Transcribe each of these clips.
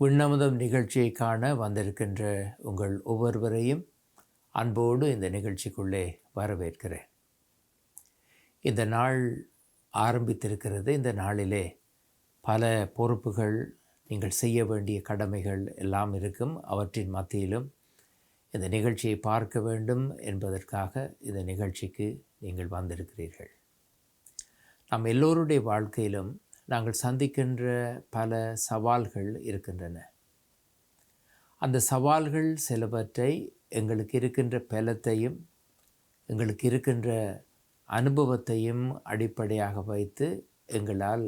விண்ணமுதம் நிகழ்ச்சியை காண வந்திருக்கின்ற உங்கள் ஒவ்வொருவரையும் அன்போடு இந்த நிகழ்ச்சிக்குள்ளே வரவேற்கிறேன். இந்த நாள் ஆரம்பித்திருக்கிறது. இந்த நாளிலே பல பொறுப்புகள், நீங்கள் செய்ய வேண்டிய கடமைகள் எல்லாம் இருக்கும். அவற்றின் மத்தியிலும் இந்த நிகழ்ச்சியை பார்க்க வேண்டும் என்பதற்காக இந்த நிகழ்ச்சிக்கு நீங்கள் வந்திருக்கிறீர்கள். நம் எல்லோருடைய வாழ்க்கையிலும் நாங்கள் சந்திக்கின்ற பல சவால்கள் இருக்கின்றன. அந்த சவால்கள் சிலவற்றை எங்களுக்கு இருக்கின்ற பலத்தையும் எங்களுக்கு இருக்கின்ற அனுபவத்தையும் அடிப்படையாக வைத்து எங்களால்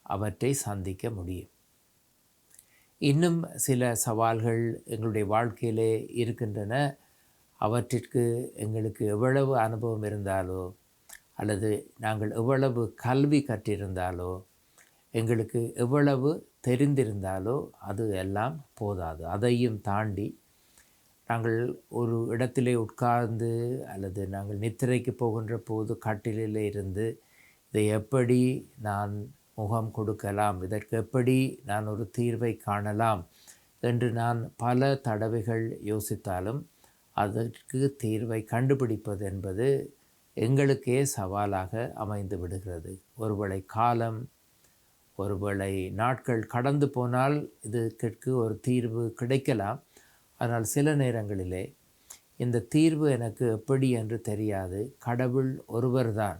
அவற்றை சந்திக்க முடியும். இன்னும் சில சவால்கள் எங்களுடைய வாழ்க்கையிலே இருக்கின்றன. அவற்றிற்கு எங்களுக்கு எவ்வளவு அனுபவம் இருந்தாலோ அல்லது நாங்கள் எவ்வளவு கல்வி கற்றிருந்தாலோ எங்களுக்கு எவ்வளவு தெரிந்திருந்தாலோ அது எல்லாம் போதாது. அதையும் தாண்டி நாங்கள் ஒரு இடத்திலே உட்கார்ந்து அல்லது நாங்கள் நித்திரைக்கு போகின்ற போது கட்டிலில் இருந்து இதை எப்படி நான் முகம் கொடுக்கலாம், இதற்கு எப்படி நான் ஒரு தீர்வை காணலாம் என்று நான் பல தடவைகள் யோசித்தாலும் அதற்கு தீர்வை கண்டுபிடிப்பது என்பது எங்களுக்கே சவாலாக அமைந்து விடுகிறது. ஒருவேளை காலம், ஒருவேளை நாட்கள் கடந்து போனால் இதுக்கு ஒரு தீர்வு கிடைக்கலாம். ஆனால் சில நேரங்களிலே இந்த தீர்வு எனக்கு எப்படி என்று தெரியாது. கடவுள் ஒருவர்தான்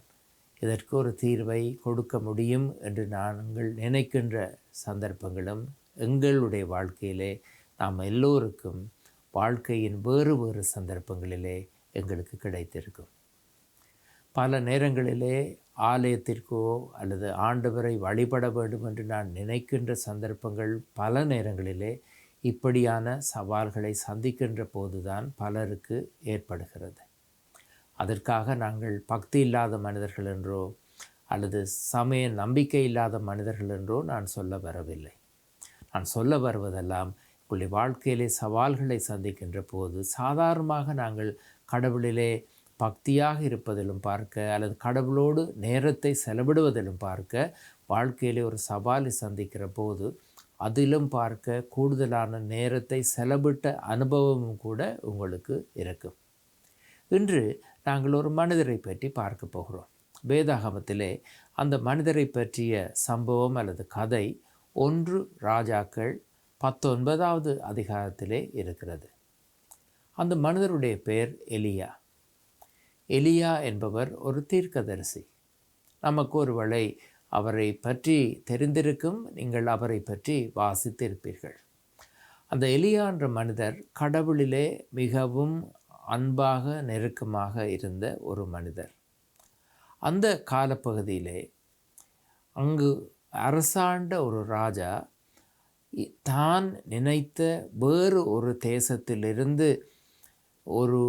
இதற்கு ஒரு தீர்வை கொடுக்க முடியும் என்று நாங்கள் நினைக்கின்ற சந்தர்ப்பங்களும் எங்களுடைய வாழ்க்கையிலே நாம் எல்லோருக்கும் வாழ்க்கையின் வேறு வேறு சந்தர்ப்பங்களிலே எங்களுக்கு கிடைத்திருக்கும். பல நேரங்களிலே ஆலயத்திற்கோ அல்லது ஆண்டவரை வழிபட வேண்டும் என்று நான் நினைக்கின்ற சந்தர்ப்பங்கள் பல நேரங்களிலே இப்படியான சவால்களை சந்திக்கின்ற போதுதான் பலருக்கு ஏற்படுகிறது. அதற்காக நாங்கள் பக்தி இல்லாத மனிதர்கள் என்றோ அல்லது சமய நம்பிக்கை இல்லாத மனிதர்கள் என்றோ நான் சொல்ல வரவில்லை. நான் சொல்ல வருவதெல்லாம் உங்களுடைய வாழ்க்கையிலே சவால்களை சந்திக்கின்ற போது சாதாரணமாக நாங்கள் கடவுளிலே பக்தியாக இருப்பதிலும் பார்க்க அல்லது கடவுளோடு நேரத்தை செலவிடுவதிலும் பார்க்க வாழ்க்கையிலே ஒரு சவாலை சந்திக்கிற போது அதிலும் பார்க்க கூடுதலான நேரத்தை செலவிட்ட அனுபவமும் கூட உங்களுக்கு இருக்கும். இன்று நாங்கள் ஒரு மனிதரை பற்றி பார்க்க போகிறோம். வேதாகமத்திலே அந்த மனிதரை பற்றிய சம்பவம் அல்லது கதை 1 ராஜாக்கள் 19வது அதிகாரத்திலே இருக்கிறது. அந்த மனிதருடைய பெயர் எலியா. எலியா என்பவர் ஒரு தீர்க்கதரிசி. நமக்கு ஒருவேளை அவரை பற்றி தெரிந்திருக்கும். நீங்கள் அவரை பற்றி வாசித்திருப்பீர்கள். அந்த எலியா என்ற மனிதர் கடவுளிலே மிகவும் அன்பாக நெருக்கமாக இருந்த ஒரு மனிதர். அந்த காலப்பகுதியிலே அங்கு அரசாண்ட ஒரு ராஜா தான் நினைத்த வேறு ஒரு தேசத்திலிருந்து ஒரு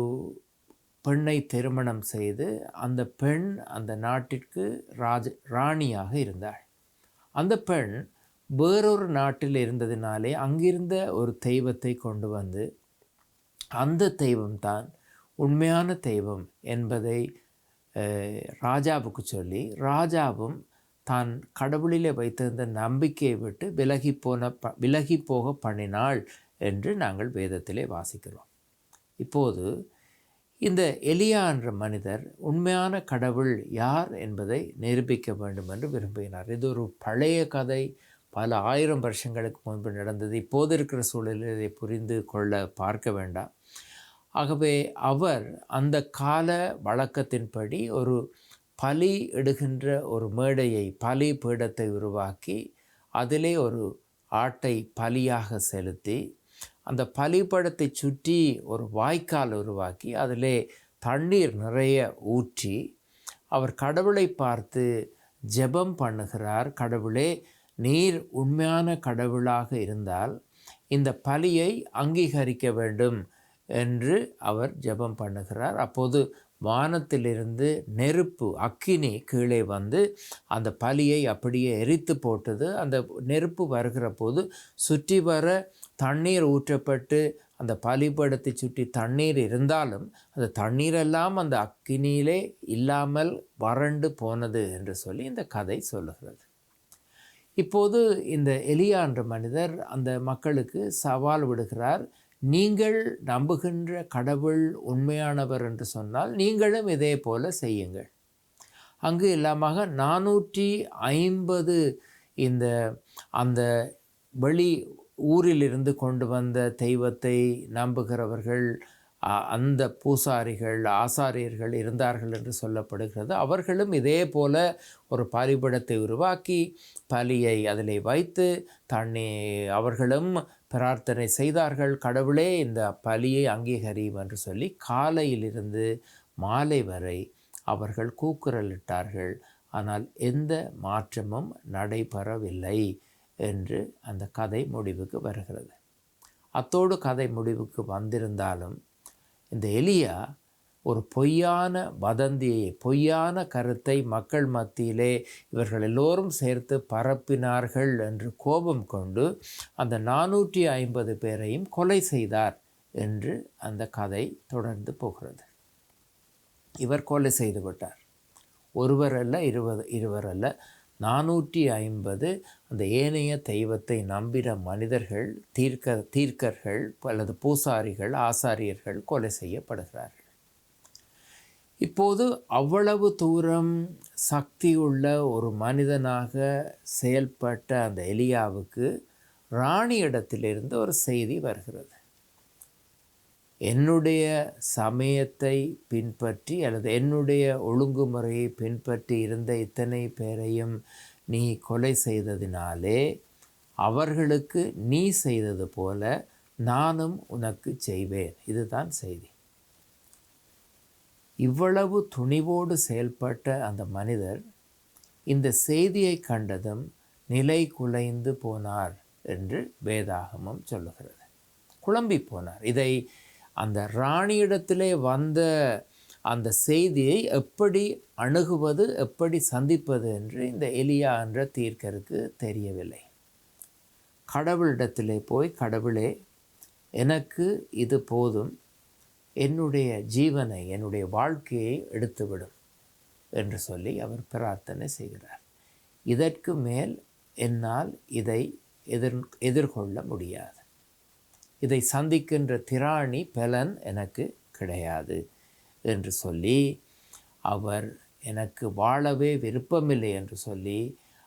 பெண்ணை திருமணம் செய்து அந்த பெண் அந்த நாட்டிற்கு ராணியாக இருந்தாள். அந்த பெண் வேறொரு நாட்டில் இருந்ததினாலே அங்கிருந்த ஒரு தெய்வத்தை கொண்டு வந்து அந்த தெய்வம்தான் உண்மையான தெய்வம் என்பதை ராஜாவுக்கு சொல்லி ராஜாவும் தான் கடவுளிலே வைத்திருந்த நம்பிக்கையை விட்டு விலகி போக பண்ணினாள் என்று நாங்கள் வேதத்திலே வாசிக்கிறோம். இப்போது இந்த எலியா என்ற மனிதர் உண்மையான கடவுள் யார் என்பதை நிரூபிக்க வேண்டும் என்று விரும்பினார். இது ஒரு பழைய கதை, பல 1000 வருஷங்களுக்கு முன்பு நடந்தது. இப்போது இருக்கிற சூழலில் இதை புரிந்து கொள்ள பார்க்க வேண்டாம். ஆகவே அவர் அந்த கால வழக்கத்தின்படி ஒரு பலி இடுகின்ற ஒரு மேடையை, பலி பீடத்தை உருவாக்கி அதிலே ஒரு ஆட்டை பலியாக செலுத்தி அந்த பலிபடத்தை சுற்றி ஒரு வாய்க்கால் உருவாக்கி அதிலே தண்ணீர் நிறைய ஊற்றி அவர் கடவுளை பார்த்து ஜெபம் பண்ணுகிறார். கடவுளே, நீர் உண்மையான கடவுளாக இருந்தால் இந்த பலியை அங்கீகரிக்க வேண்டும் என்று அவர் ஜெபம் பண்ணுகிறார். அப்போது வானத்திலிருந்து நெருப்பு, அக்கினி கீழே வந்து அந்த பலியை அப்படியே எரித்து போட்டது. அந்த நெருப்பு வருகிற போது சுற்றி வர தண்ணீர் ஊற்றப்பட்டு அந்த பலிபடத்தை சுற்றி தண்ணீர் இருந்தாலும் அந்த தண்ணீரெல்லாம் அந்த அக்கினியிலே இல்லாமல் வறண்டு போனது என்று சொல்லி இந்த கதை சொல்லுகிறது. இப்போது இந்த எலியா என்ற மனிதர் அந்த மக்களுக்கு சவால் விடுகிறார். நீங்கள் நம்புகின்ற கடவுள் உண்மையானவர் என்று சொன்னால் நீங்களும் இதே போல செய்யுங்கள். அங்கு எல்லாமாக 450 இந்த அந்த வெளி ஊரிலிருந்து கொண்டு வந்த தெய்வத்தை நம்புகிறவர்கள், அந்த பூசாரிகள், ஆசாரியர்கள் இருந்தார்கள் என்று சொல்லப்படுகிறது. அவர்களும் இதே போல ஒரு பலிபீடத்தை உருவாக்கி பலியை அதில் வைத்து அவர்களும் பிரார்த்தனை செய்தார்கள். கடவுளே, இந்த பலியை அங்கீகரியும் என்று சொல்லி காலையிலிருந்து மாலை வரை அவர்கள் கூக்குரலிட்டார்கள். ஆனால் எந்த மாற்றமும் நடைபெறவில்லை என்று அந்த கதை முடிவுக்கு வருகிறது. அத்தோடு கதை முடிவுக்கு வந்திருந்தாலும் இந்த எலியா ஒரு பொய்யான வதந்தியை, பொய்யான கருத்தை மக்கள் மத்தியிலே இவர்கள் எல்லோரும் சேர்த்து பரப்பினார்கள் என்று கோபம் கொண்டு அந்த 450 பேரையும் கொலை செய்தார் என்று அந்த கதை தொடர்ந்து போகிறது. இவர் கொலை செய்து விட்டார். ஒருவர் அல்ல, இருவர் அல்ல, 450 அந்த ஏனைய தெய்வத்தை நம்பின மனிதர்கள், தீர்க்கர்கள் அல்லது பூசாரிகள், ஆசாரியர்கள் கொலை செய்யப்படுகிறார்கள். இப்போது அவ்வளவு தூரம் சக்தியுள்ள ஒரு மனிதனாக செயல்பட்ட அந்த எலியாவுக்கு ராணியிடத்திலிருந்து ஒரு செய்தி வருகிறது. என்னுடைய சமயத்தை பின்பற்றி அல்லது என்னுடைய ஒழுங்குமுறையை பின்பற்றி இருந்த இத்தனை பேரையும் நீ கொலை செய்ததினாலே அவர்களுக்கு நீ செய்தது போல நானும் உனக்கு செய்வேன். இதுதான் செய்தி. இவ்வளவு துணிவோடு செயல்பட்ட அந்த மனிதர் இந்த செய்தியை கண்டதும் நிலை குலைந்து போனார் என்று வேதாகமம் சொல்லுகிறது. குழம்பி போனார். இதை அந்த ராணியிடத்திலே வந்த அந்த செய்தியை எப்படி அணுகுவது, எப்படி சந்திப்பது என்று இந்த எலியா என்ற தீர்க்கருக்கு தெரியவில்லை. கடவுளிடத்திலே போய், கடவுளே, எனக்கு இது போதும், என்னுடைய ஜீவனை, என்னுடைய வாழ்க்கையை எடுத்துவிடும் என்று சொல்லி அவர் பிரார்த்தனை செய்கிறார். இதற்கு மேல் என்னால் இதை எதிர்கொள்ள முடியாது. இதை சந்திக்கின்ற திராணி பலன் எனக்கு கிடையாது என்று சொல்லி அவர் எனக்கு வாழவே விருப்பமில்லை என்று சொல்லி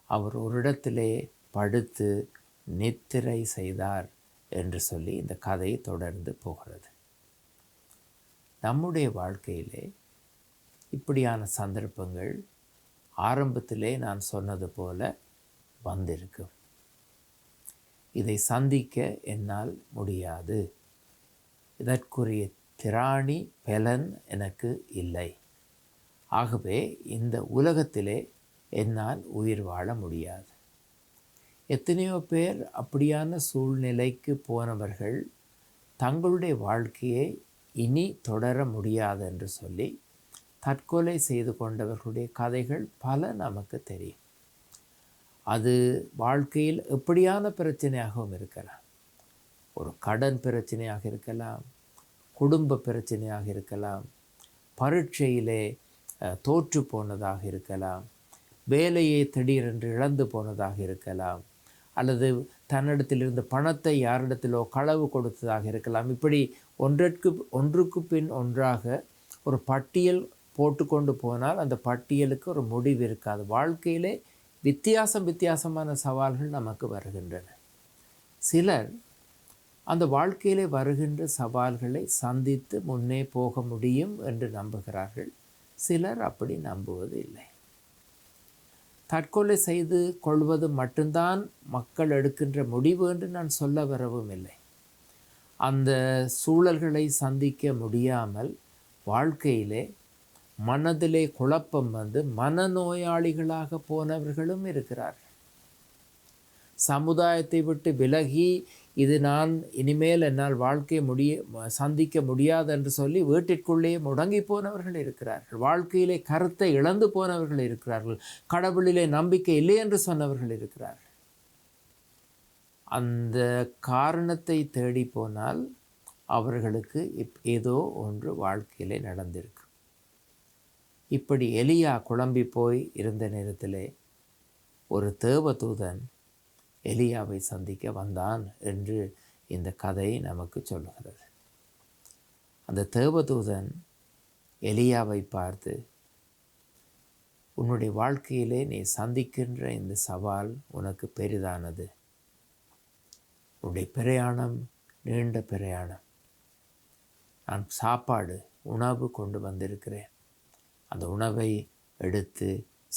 அவர் ஒரு இடத்திலே படுத்து நித்திரை செய்தார் என்று சொல்லி இந்த கதை தொடர்ந்து போகிறது. நம்முடைய வாழ்க்கையிலே இப்படியான சந்தர்ப்பங்கள் ஆரம்பத்திலே நான் சொன்னது போல வந்திருக்கும். இதை சந்திக்க என்னால் முடியாது, இதற்குரிய திராணி பலன் எனக்கு இல்லை, ஆகவே இந்த உலகத்திலே என்னால் உயிர் வாழ முடியாது. எத்தனையோ பேர் அப்படியான சூழ்நிலைக்கு போனவர்கள் தங்களுடைய வாழ்க்கையை இனி தொடர முடியாது என்று சொல்லி தற்கொலை செய்து கொண்டவர்களுடைய கதைகள் பல நமக்கு தெரியும். அது வாழ்க்கையில் எப்படியான பிரச்சனையாகவும் இருக்கலாம். ஒரு கடன் பிரச்சனையாக இருக்கலாம், குடும்ப பிரச்சனையாக இருக்கலாம், பரீட்சையிலே தோற்று போனதாக இருக்கலாம், வேலையை திடீரென்று இழந்து போனதாக இருக்கலாம், அல்லது தன்னிடத்தில் இருந்த பணத்தை யாரிடத்திலோ களவு கொடுத்ததாக இருக்கலாம். இப்படி ஒன்றுக்கு பின் ஒன்றாக ஒரு பட்டியல் போட்டுக்கொண்டு போனால் அந்த பட்டியலுக்கு ஒரு முடிவு இருக்காது. வாழ்க்கையிலே வித்தியாசமான சவால்கள் நமக்கு வருகின்றன. சிலர் அந்த வாழ்க்கையிலே வருகின்ற சவால்களை சந்தித்து முன்னே போக முடியும் என்று நம்புகிறார்கள். சிலர் அப்படி நம்புவது இல்லை. தற்கொலை செய்து கொள்வது மட்டும்தான் மக்கள் எடுக்கின்ற முடிவு என்று நான் சொல்ல வரவும் இல்லை. அந்த சூழல்களை சந்திக்க முடியாமல் வாழ்க்கையிலே மனதிலே குழப்பம் வந்து மனநோயாளிகளாக போனவர்களும் இருக்கிறார்கள். சமுதாயத்தை விட்டு விலகி இது நான் இனிமேல் என்னால் வாழ்க்கையை சந்திக்க முடியாது என்று சொல்லி வீட்டிற்குள்ளேயே முடங்கி போனவர்கள் இருக்கிறார்கள். வாழ்க்கையிலே கருத்தை இழந்து போனவர்கள் இருக்கிறார்கள். கடவுளிலே நம்பிக்கை இல்லை என்று சொன்னவர்கள் இருக்கிறார்கள். அந்த காரணத்தை தேடி போனால் அவர்களுக்கு ஏதோ ஒன்று வாழ்க்கையிலே நடந்திருக்கு. இப்படி எலியா குழம்பி போய் இருந்த நேரத்திலே ஒரு தேவதூதன் எலியாவை சந்திக்க வந்தான் என்று இந்த கதை நமக்கு சொல்லுகிறது. அந்த தேவதூதன் எலியாவை பார்த்து, உன்னுடைய வாழ்க்கையிலே நீ சந்திக்கின்ற இந்த சவால் உனக்கு பெரிதானது. உன்னுடைய பிரயாணம் நீண்ட பிரயாணம். நான் சாப்பாடு உணவு கொண்டு வந்திருக்கிறேன். அந்த உணவை எடுத்து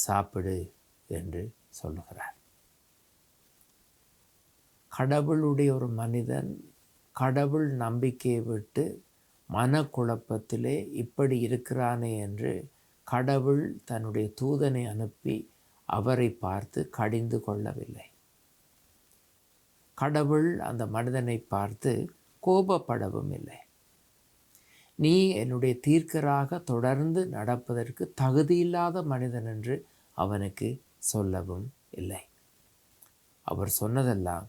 சாப்பிடு என்று சொல்லுகிறார். கடவுளுடைய ஒரு மனிதன் கடவுள் நம்பிக்கையை விட்டு மனக்குழப்பத்திலே இப்படி இருக்கிறானே என்று கடவுள் தன்னுடைய தூதனை அனுப்பி அவரை பார்த்து கடிந்து கொள்ளவில்லை. கடவுள் அந்த மனிதனை பார்த்து கோபப்படவும் இல்லை. நீ என்னுடைய தீர்க்கராக தொடர்ந்து நடப்பதற்கு தகுதியில்லாத மனிதன் என்று அவனுக்கு சொல்லவும் இல்லை. அவர் சொன்னதெல்லாம்,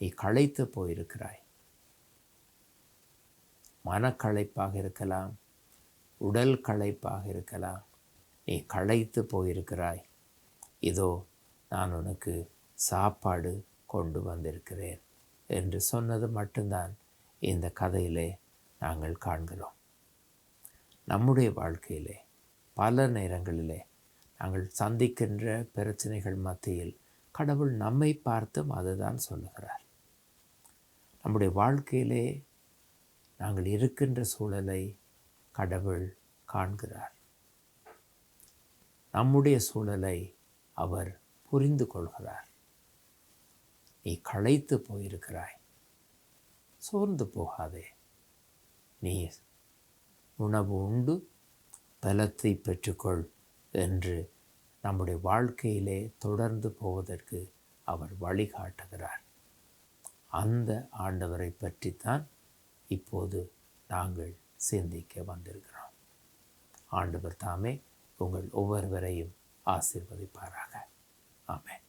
நீ களைத்து போயிருக்கிறாய். மனக்களைப்பாக இருக்கலாம், உடல் களைப்பாக இருக்கலாம். நீ களைத்து போயிருக்கிறாய். இதோ நான் உனக்கு சாப்பாடு கொண்டு வந்திருக்கிறேன் என்று சொன்னது மட்டும்தான் இந்த கதையிலே நாங்கள் காண்கிறோம். நம்முடைய வாழ்க்கையிலே பல நேரங்களிலே நாங்கள் சந்திக்கின்ற பிரச்சனைகள் மத்தியில் கடவுள் நம்மை பார்த்தும் அதுதான் சொல்லுகிறார். நம்முடைய வாழ்க்கையிலே நாங்கள் இருக்கின்ற சூழலை கடவுள் காண்கிறார். நம்முடைய சூழலை அவர் புரிந்து கொள்கிறார். நீ களைத்து போயிருக்கிறாய், சோர்ந்து போகாதே. நீ உணவு உண்டு பலத்தை பெற்றுக்கொள் என்று நம்முடைய வாழ்க்கையிலே தொடர்ந்து போவதற்கு அவர் வழிகாட்டுகிறார். அந்த ஆண்டவரை பற்றித்தான் இப்போது நாங்கள் சிந்திக்க வந்திருக்கிறோம். ஆண்டவர் தாமே உங்கள் ஒவ்வொருவரையும் ஆசீர்வதிப்பாராக. ஆமென்.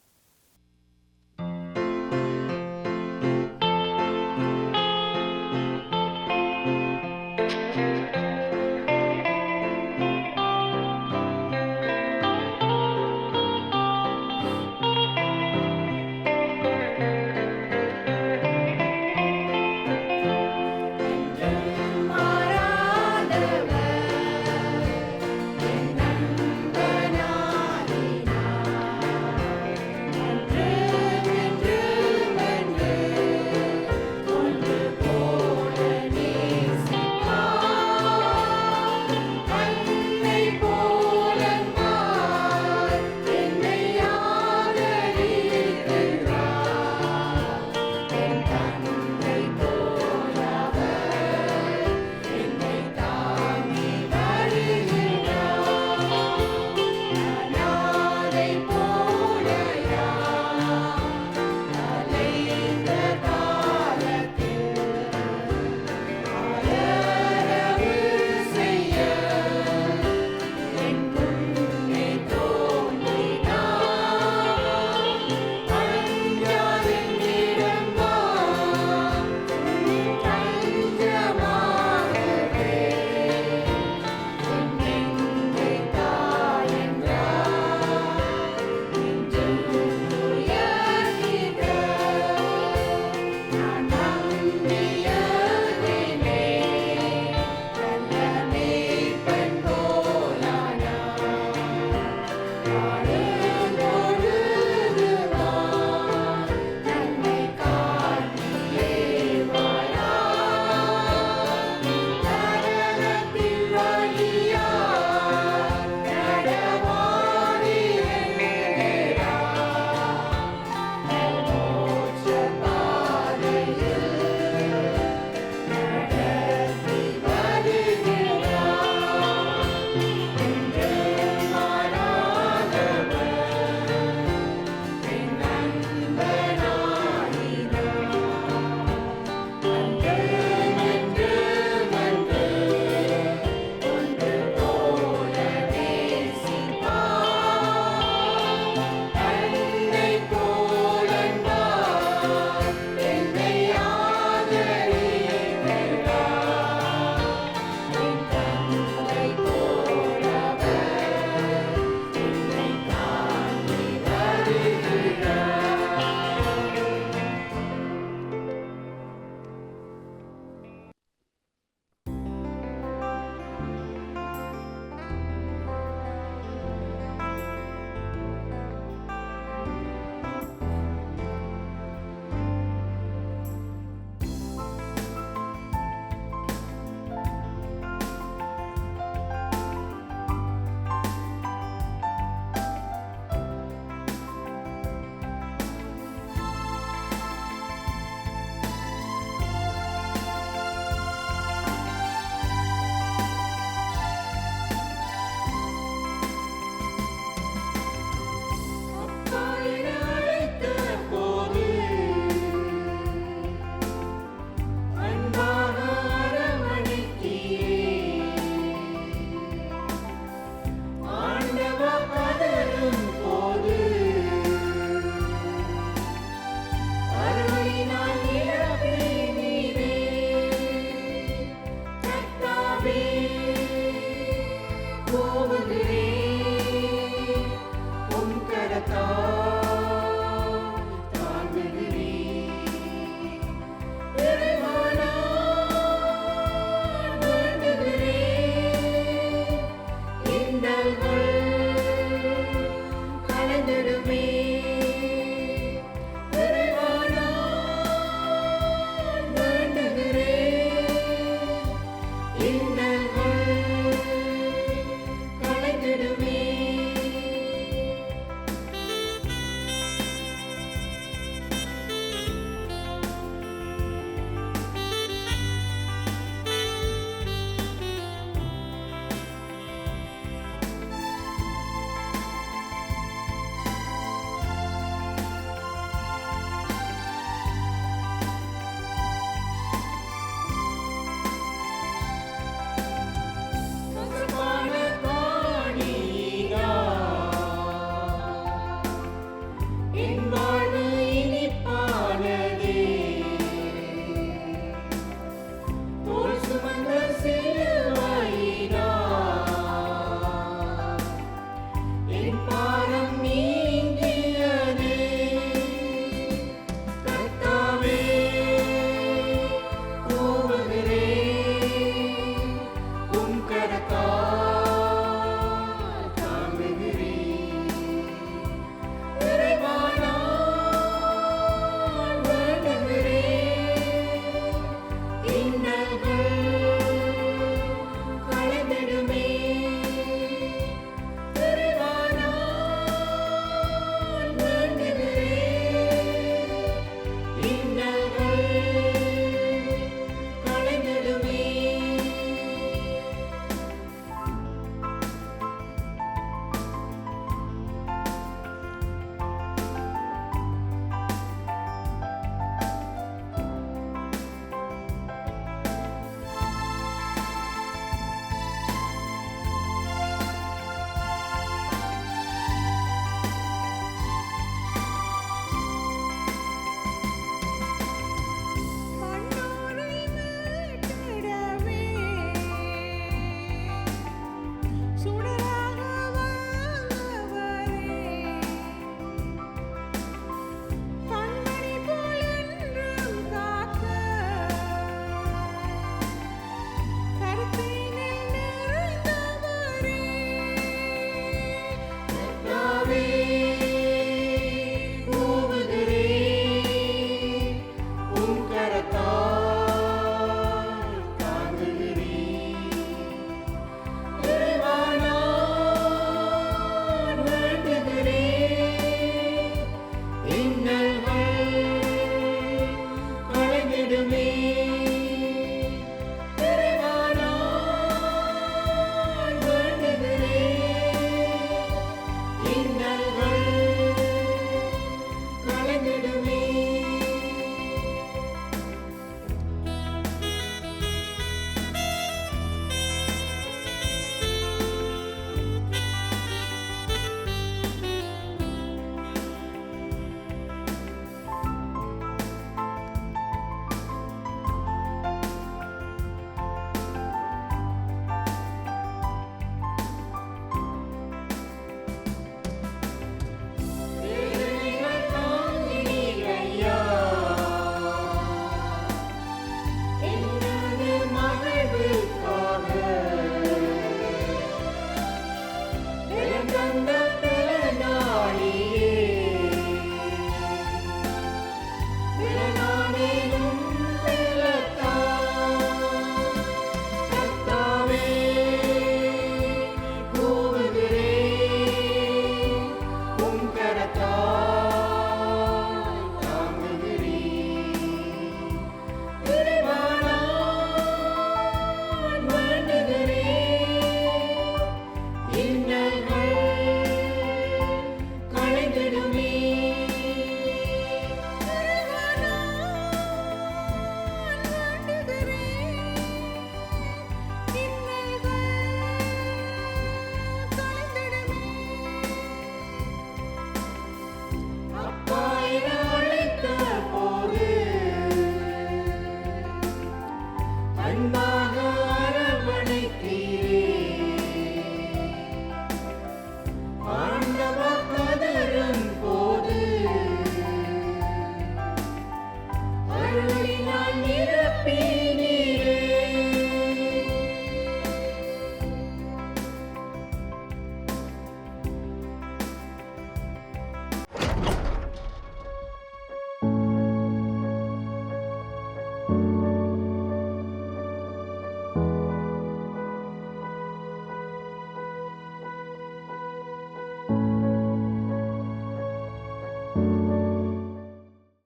அருளினால் நிரப்பினே